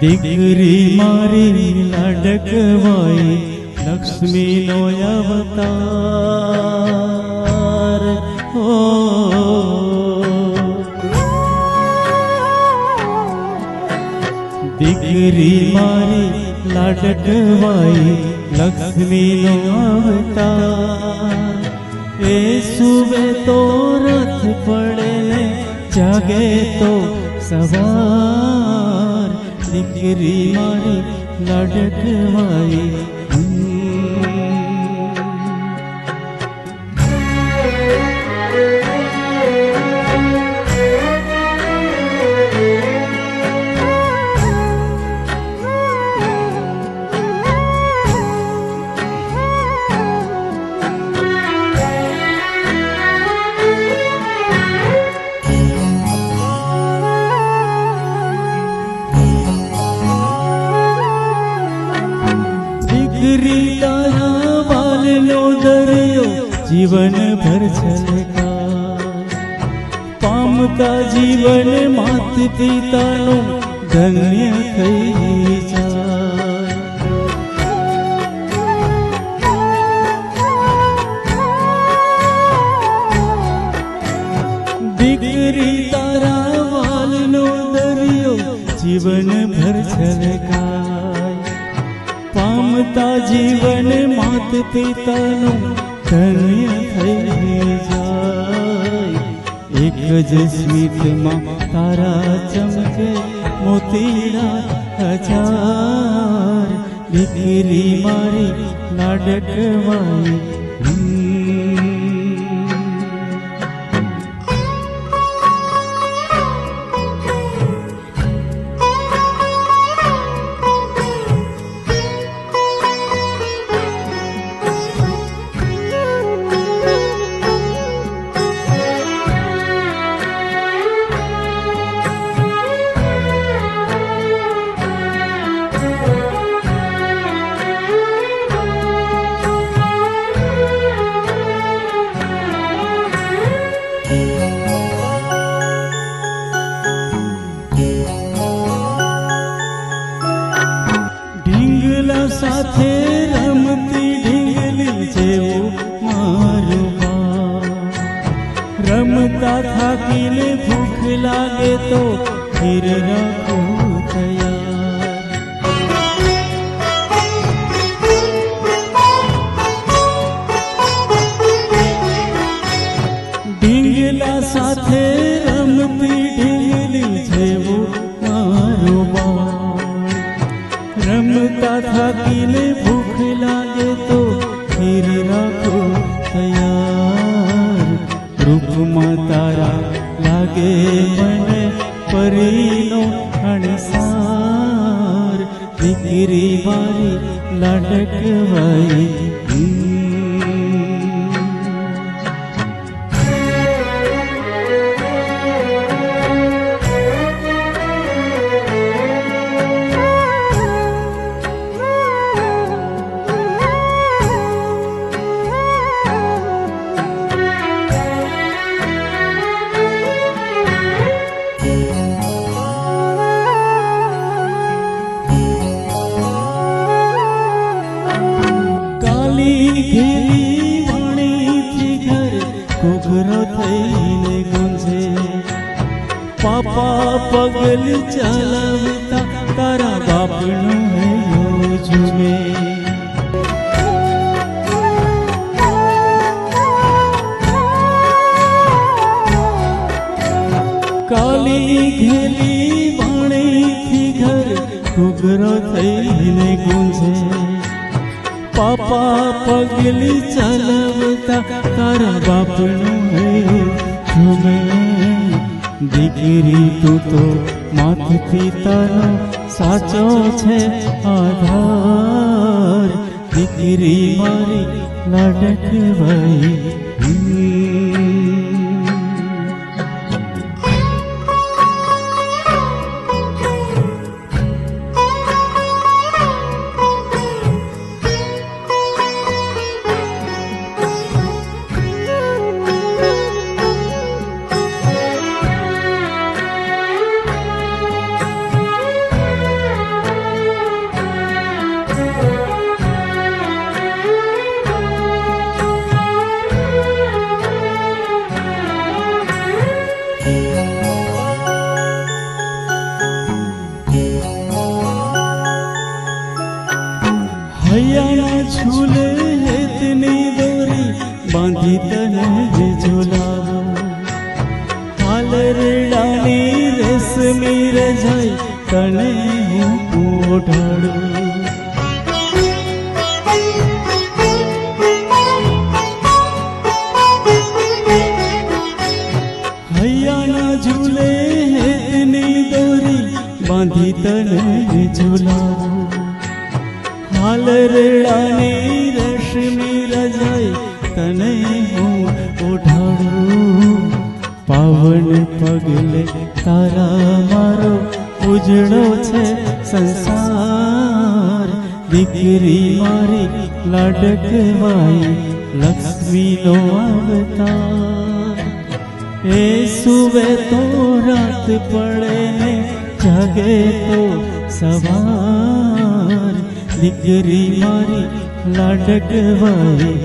દીકરી મારી લાડકવાઈ લક્ષ્મીનો અવતાર હો. દીકરી મારી લાડકવાઈ લક્ષ્મીનો અવતાર. એ સુવે તો રથ પડે ને જાગે તો સવાર. દીકરી મારી લાડકવાઈ તારા વાલનો દરિયો જીવન ભર છલકા. પામતા જીવન માત પિતાનું ધન્ય થઈ જાય. દીકરી તારા વાલનો દરિયો જીવન ભર છલકા. પામતા જીવન માત પિતાનું ધન્ય થઈ જાય. એક જ સ્મિતમાં તારા ચમકે મોતીડા હજાર. દીકરી મારી લાડકવાઈ સાથે રમતી ઢીંગલી જેવું મારું બા. રમતા થાકીને ભૂખ લાગે તો ખીર રાખું તૈયાર. ઢીંગલા સાથે રમતી ઢીંગલી જેવું મારું બા. રમતા થાકીને ભૂખ લાગે તો ખીર રાખો તૈયાર. રૂપમાં તારા લાગે મને પરીનો અણસાર. દીકરી મારી લાડકવાઈ ઘેરી વાણીથી ઘર ઘોઘરો થઈને ગુંજે. પાપા પગલ ચલાવતા તારા બાપનું હૈયું ઝૂમે. કાલી ઘેલી વાણીથી ઘર ઘોઘરો થઈને ગુંજે. પાપા પગલી ચલાવતા તારા બાપનું હૈયું ઝૂમે. દીકરી તું તો માત પિતાનો સાચો છે આધાર. દીકરી મારી લાડકવાઈ હૈયાના ઝૂલે હેતની દોરી બાંધી તને ઝુલાવો હાલ રેડાની રેશમી રજાઈ તને હું ઓઢાડું હૈયાના ઝૂલે હેતની દોરી બાંધી તને ઝુલાવો હાલ રેડાની રેશમી રજાઈ તને હું ઓઢાડું પાવન પગલે તારા મારો ઉજળો છે સંસાર દીકરી મારી લાડકવાઈ લક્ષ્મીનો અવતાર એ સુવે તો રાત પડે ને જાગે તો સવાર દીકરી મારી લાડકવાઈ